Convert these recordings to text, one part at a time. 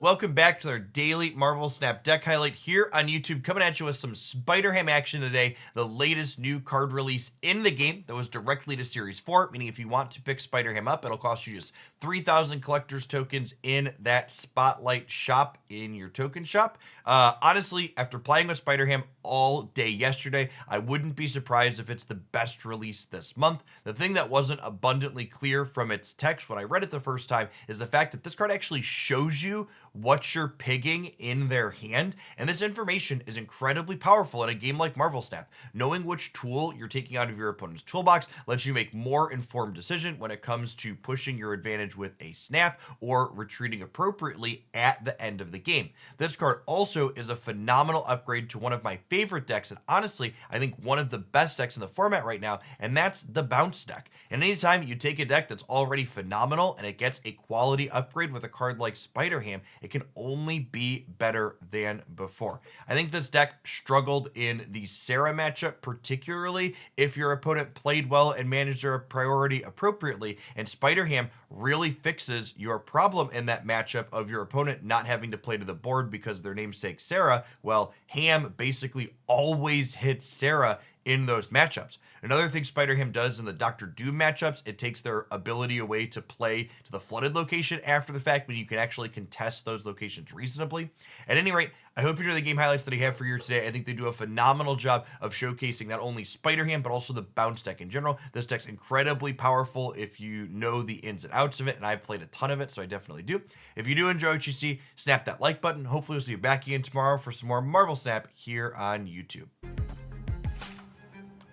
Welcome back to our daily Marvel Snap deck highlight here on YouTube, coming at you with some Spider-Ham action today, the latest new card release in the game that was directly to Series 4, meaning if you want to pick Spider-Ham up, it'll cost you just 3,000 collector's tokens in that Spotlight shop in your token shop. Honestly, after playing with Spider-Ham all day yesterday, I wouldn't be surprised if it's the best release this month. The thing that wasn't abundantly clear from its text when I read it the first time is the fact that this card actually shows you what you're pigging in their hand, and this information is incredibly powerful in a game like Marvel Snap. Knowing which tool you're taking out of your opponent's toolbox lets you make more informed decision when it comes to pushing your advantage with a snap or retreating appropriately at the end of the game. This card also is a phenomenal upgrade to one of my favorite decks, and honestly, I think one of the best decks in the format right now, and that's the Bounce deck. And anytime you take a deck that's already phenomenal and it gets a quality upgrade with a card like Spider-Ham, it can only be better than before. I think this deck struggled in the Sarah matchup, particularly if your opponent played well and managed their priority appropriately, and Spider-Ham really fixes your problem in that matchup of your opponent not having to play to the board because their namesake Sarah. Well, Ham basically always hits Sarah in those matchups. Another thing Spider-Ham does in the Dr. Doom matchups, it takes their ability away to play to the flooded location after the fact when you can actually contest those locations reasonably. At any rate, I hope you enjoy the game highlights that I have for you today. I think they do a phenomenal job of showcasing not only Spider-Ham, but also the Bounce deck in general. This deck's incredibly powerful if you know the ins and outs of it, and I've played a ton of it, so I definitely do. If you do enjoy what you see, snap that like button. Hopefully we'll see you back again tomorrow for some more Marvel Snap here on YouTube.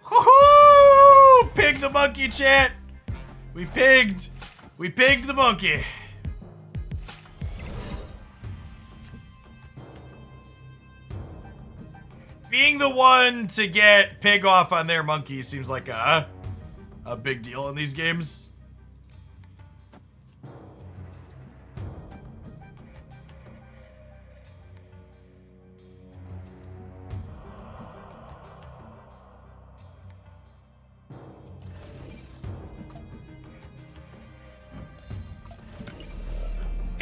Woohoo! Pig the monkey, chat. We pigged the monkey. Being the one to get pig off on their monkey seems like a big deal in these games.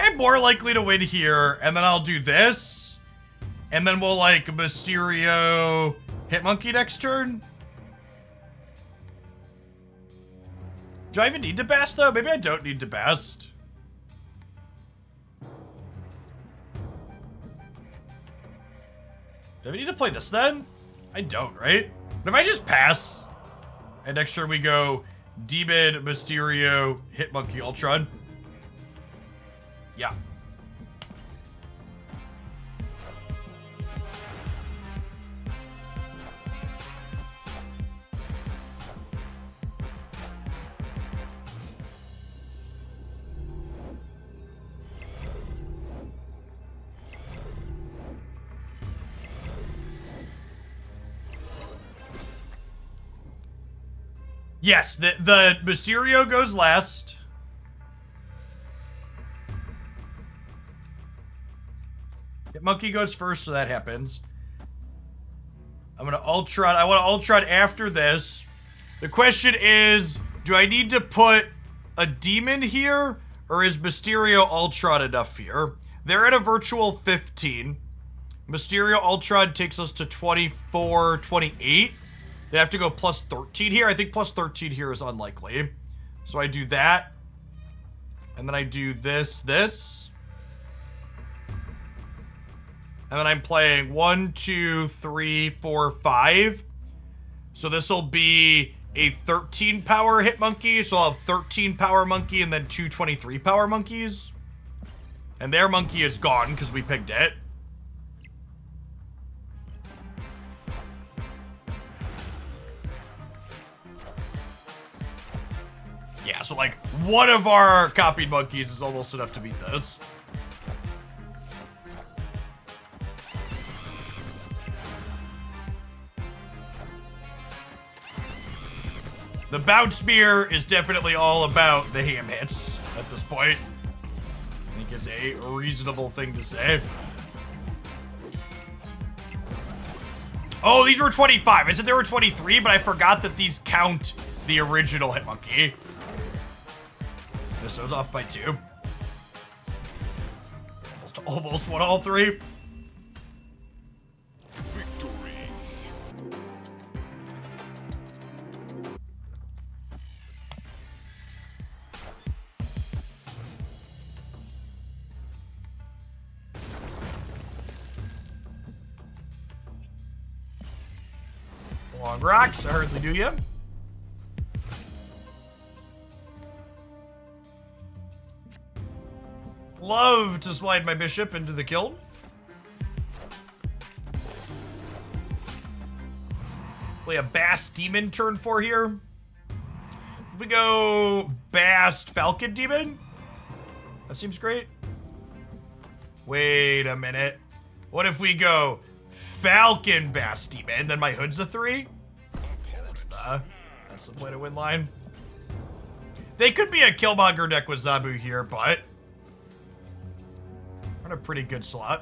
I'm more likely to win here, and then I'll do this, and then we'll like Mysterio hit monkey next turn. Do I even need to bast though? Maybe I don't need to bast. Do I need to play this then? I don't, right? But if I just pass, and next turn we go Demon, Mysterio, hit monkey, Ultron. Yeah. Yes, the Mysterio goes last. Monkey goes first, so that happens. I'm gonna Ultron. I want to Ultron after this. The question is, do I need to put a demon here, or is Mysterio Ultron enough here? They're at a virtual 15. Mysterio Ultron takes us to 24, 28. They have to go plus 13 here. I think plus 13 here is unlikely. So I do that. And then I do this. And then I'm playing 1, 2, 3, 4, 5. So this will be a 13 power hit monkey. So I'll have 13 power monkey and then 2 23 power monkeys. And their monkey is gone because we picked it. Yeah, so like one of our copied monkeys is almost enough to beat this. The bounce mirror is definitely all about the ham hits at this point. I think is a reasonable thing to say. Oh, these were 25. I said there were 23, but I forgot that these count the original Hitmonkey. This was off by 2. Almost won all three. Victory. Long rocks, I hardly do you. Love to slide my bishop into the kiln. Play a Bast Demon turn 4 here. If we go Bast Falcon Demon, that seems great. Wait a minute. What if we go Falcon Bast Demon, then my hood's a 3? That's the play to win line. They could be a Killmonger deck with Zabu here, but we're in a pretty good spot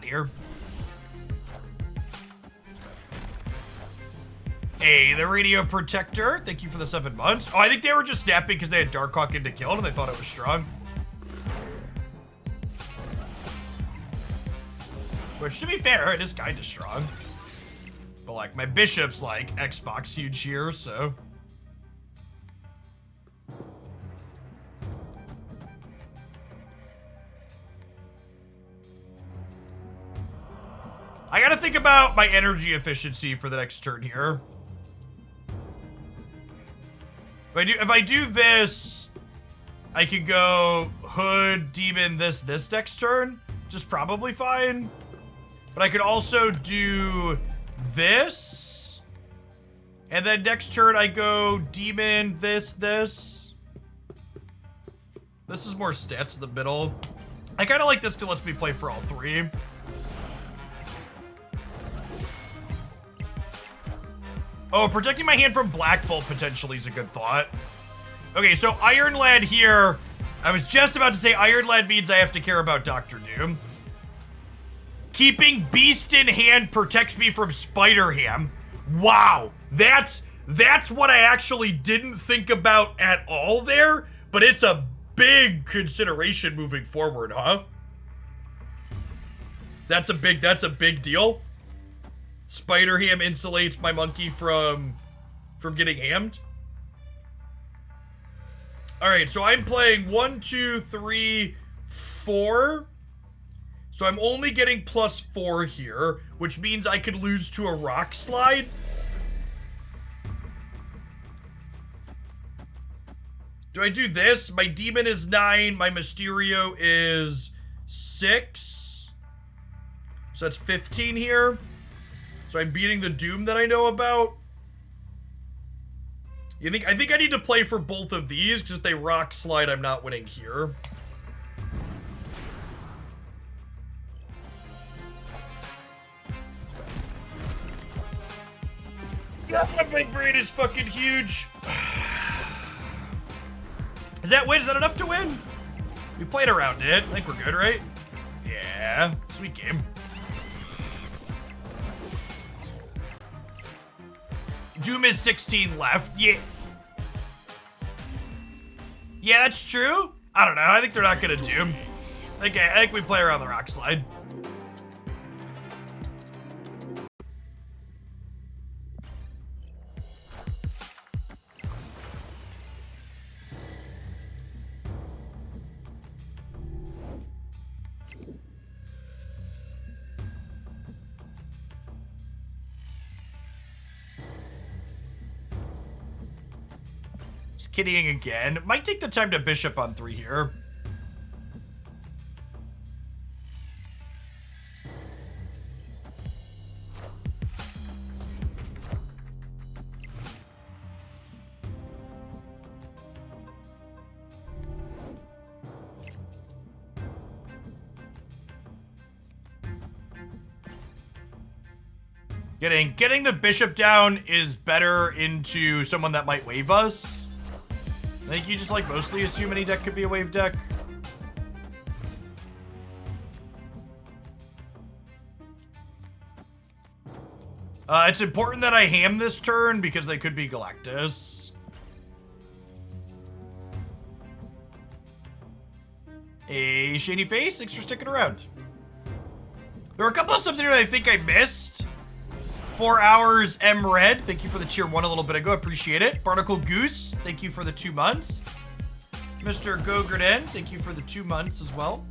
here. Hey, the Radio Protector. Thank you for the 7 months. Oh, I think they were just snapping because they had Darkhawk into kill and they thought it was strong. Which, to be fair, it is kind of strong. But, like, my bishop's, like, Xbox huge here, so. I gotta think about my energy efficiency for the next turn here. If I do this, I could go Hood, Demon, this next turn. Just probably fine. But I could also do this. And then next turn I go Demon, this. This is more stats in the middle. I kind of like this to lets me play for all three. Oh, protecting my hand from Black Bolt potentially is a good thought. Okay, so Iron Lad here. I was just about to say Iron Lad means I have to care about Dr. Doom. Keeping Beast in hand protects me from Spider-Ham. Wow, that's what I actually didn't think about at all there, but it's a big consideration moving forward, huh? That's a big deal. Spider-Ham insulates my monkey from getting hammed. All right, so I'm playing 1, 2, 3, 4. So I'm only getting +4 here, which means I could lose to a rock slide. Do I do this? My demon is 9, my Mysterio is 6. So that's 15 here. So I'm beating the Doom that I know about. I think I need to play for both of these, because if they rock slide, I'm not winning here. God, my brain is fucking huge. Is that win? Is that enough to win? We played around it. I think we're good, right? Yeah, sweet game. Doom is 16 left. Yeah. Yeah, that's true. I don't know. I think they're not gonna Doom. I think we play around the rock slide. Kidding again. Might take the time to bishop on 3 here. Getting the bishop down is better into someone that might wave us. I think you just like mostly assume any deck could be a wave deck. It's important that I ham this turn because they could be Galactus. Hey, Shady Face, thanks for sticking around. There were a couple of subs here that I think I missed. 4 hours M Red, thank you for the tier 1 a little bit ago, appreciate it. Barnacle Goose, thank you for the 2 months. Mr. Gogrden, thank you for the 2 months as well.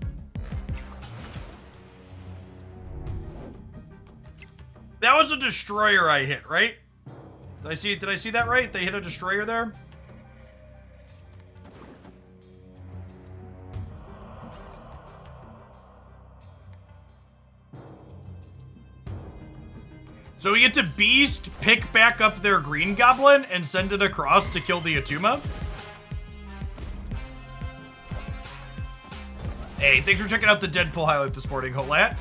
That was a destroyer I hit, right? Did I see that right? They hit a destroyer there? So we get to Beast, pick back up their Green Goblin, and send it across to kill the Atuma? Hey, thanks for checking out the Deadpool highlight this morning, Holat.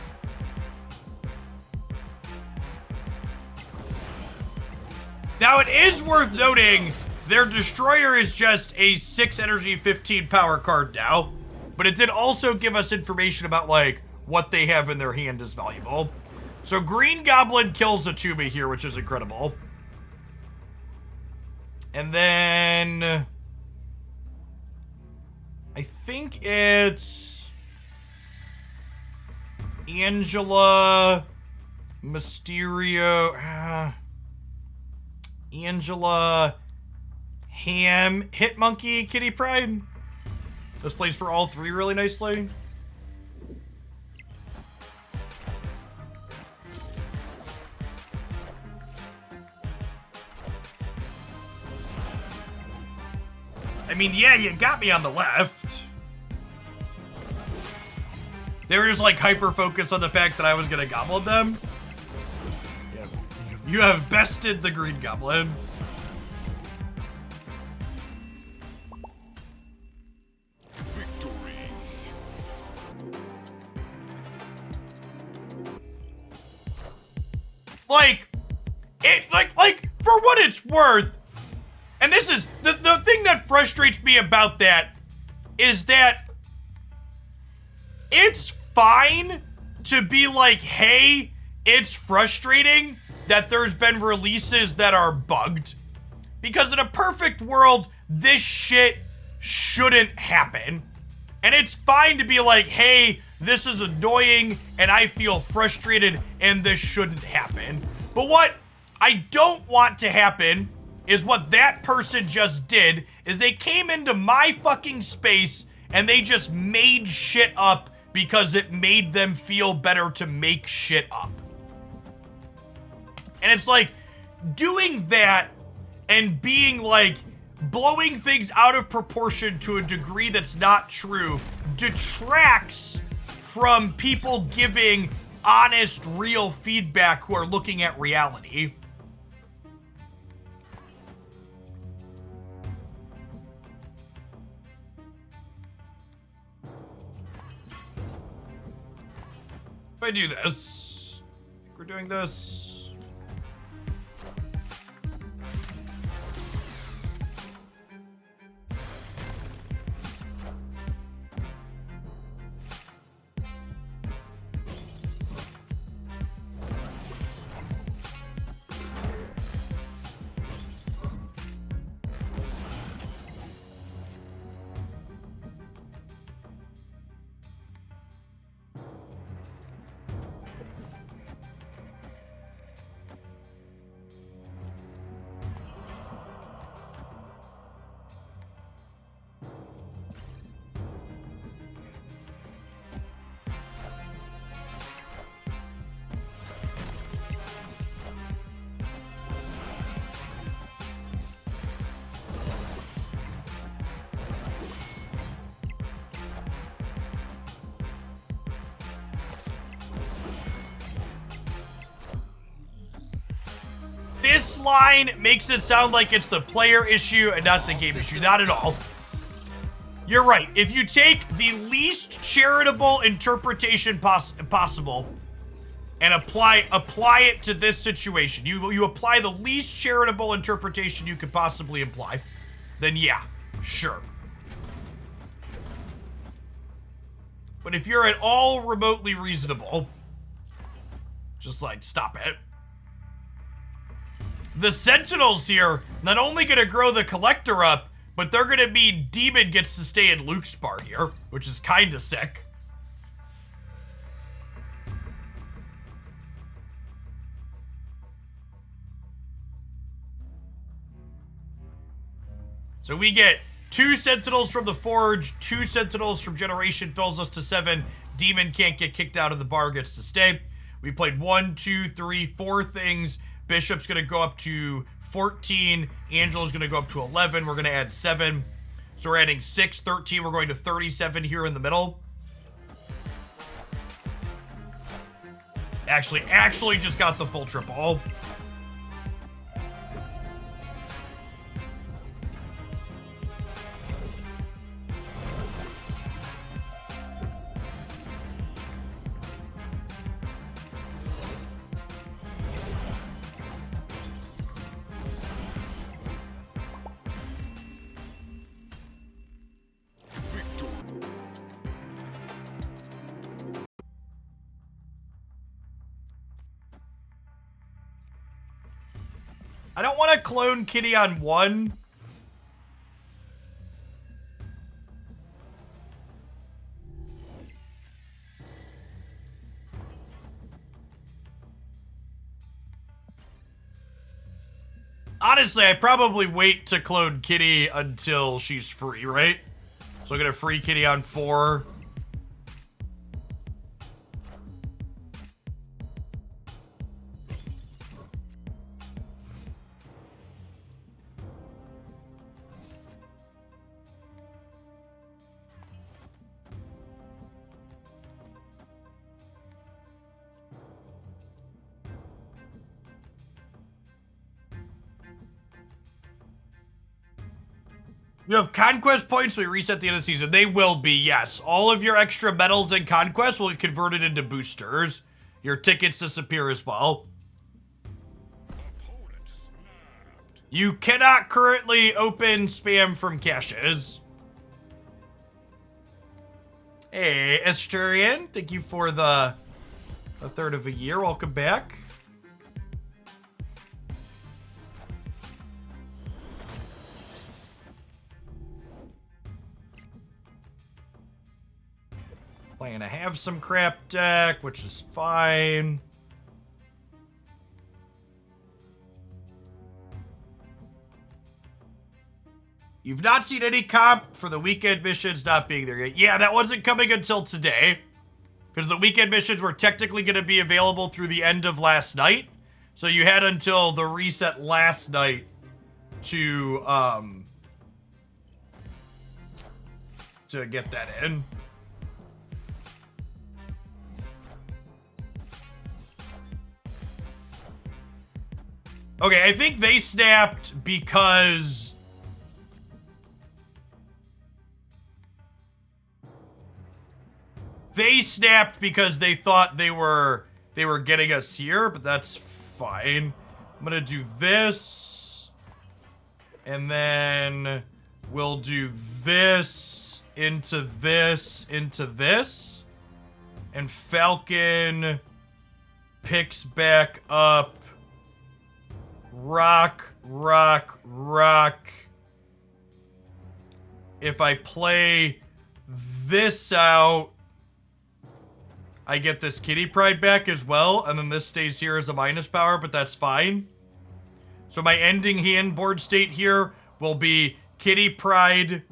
Now, it is worth noting, their Destroyer is just a 6 energy, 15 power card now, but it did also give us information about, like, what they have in their hand is valuable. So Green Goblin kills Atuma here, which is incredible. And then I think it's Angela, Mysterio, Angela, Ham, Hitmonkey, Kitty Pride. This plays for all 3 really nicely. I mean, yeah, you got me on the left. They were just like hyper-focused on the fact that I was gonna goblin them. Yeah. You have bested the Green Goblin. Victory. Like, for what it's worth, and this is, the thing that frustrates me about that is that it's fine to be like, hey, it's frustrating that there's been releases that are bugged. Because in a perfect world, this shit shouldn't happen. And it's fine to be like, hey, this is annoying and I feel frustrated and this shouldn't happen. But what I don't want to happen is what that person just did, is they came into my fucking space and they just made shit up because it made them feel better to make shit up. And it's like, doing that and being like, blowing things out of proportion to a degree that's not true detracts from people giving honest, real feedback who are looking at reality. If I do this, I think we're doing this. This line makes it sound like it's the player issue and not the game issue. Not at all. You're right. If you take the least charitable interpretation possible and apply it to this situation, you apply the least charitable interpretation you could possibly apply, then yeah, sure. But if you're at all remotely reasonable, just like, stop it. The Sentinels here, not only gonna grow the Collector up, But they're gonna mean Demon gets to stay in Luke's bar here, which is kinda sick. So we get 2 Sentinels from the Forge, 2 Sentinels from Generation fills us to 7. Demon can't get kicked out of the bar, gets to stay. We played 1, 2, 3, 4 things. Bishop's gonna go up to 14. Angela's gonna go up to 11. We're gonna add 7. So we're adding 6, 13. We're going to 37 here in the middle. Actually just got the full triple. I don't want to clone Kitty on 1. Honestly, I probably wait to clone Kitty until she's free, right? So I'm gonna free Kitty on 4. You have Conquest points when you reset at the end of the season. They will be, yes. All of your extra medals in Conquest will get converted into boosters. Your tickets disappear as well. You cannot currently open spam from caches. Hey, Asturian, thank you for the third of a year. Welcome back. Playing a have some crap deck, which is fine. You've not seen any comp for the weekend missions not being there yet. Yeah, that wasn't coming until today. Because the weekend missions were technically going to be available through the end of last night. So you had until the reset last night to get that in. Okay, I think they snapped because they thought they were getting us here, but that's fine. I'm gonna do this, and then we'll do this into this into this, and Falcon picks back up rock, rock, rock. If I play this out, I get this Kitty Pride back as well, and then this stays here as a minus power, but that's fine. So my ending hand board state here will be Kitty Pride,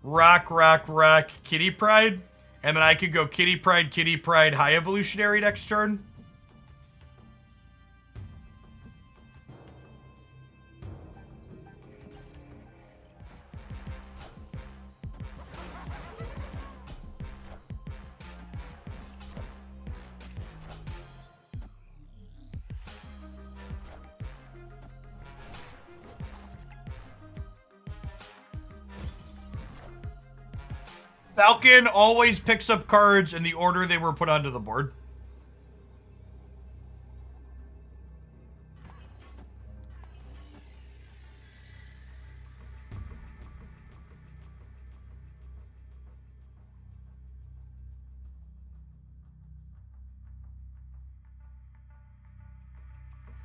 rock, rock, rock, Kitty Pride, and then I could go Kitty Pride, High Evolutionary next turn. Falcon always picks up cards in the order they were put onto the board.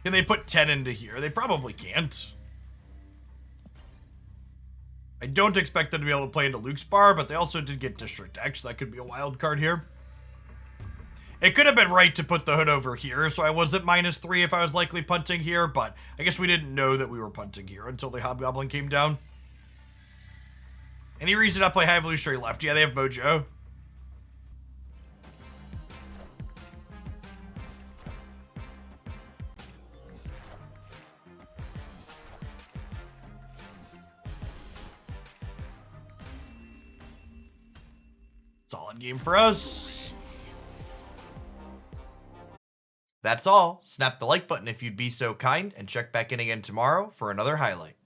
Can they put 10 into here? They probably can't. I don't expect them to be able to play into Luke's bar, but they also did get District X. So that could be a wild card here. It could have been right to put the hood over here, so I wasn't -3 if I was likely punting here, but I guess we didn't know that we were punting here until the Hobgoblin came down. Any reason to play High Evolutionary left? Yeah, they have Mojo. Solid game for us. That's all. Snap the like button if you'd be so kind, and check back in again tomorrow for another highlight.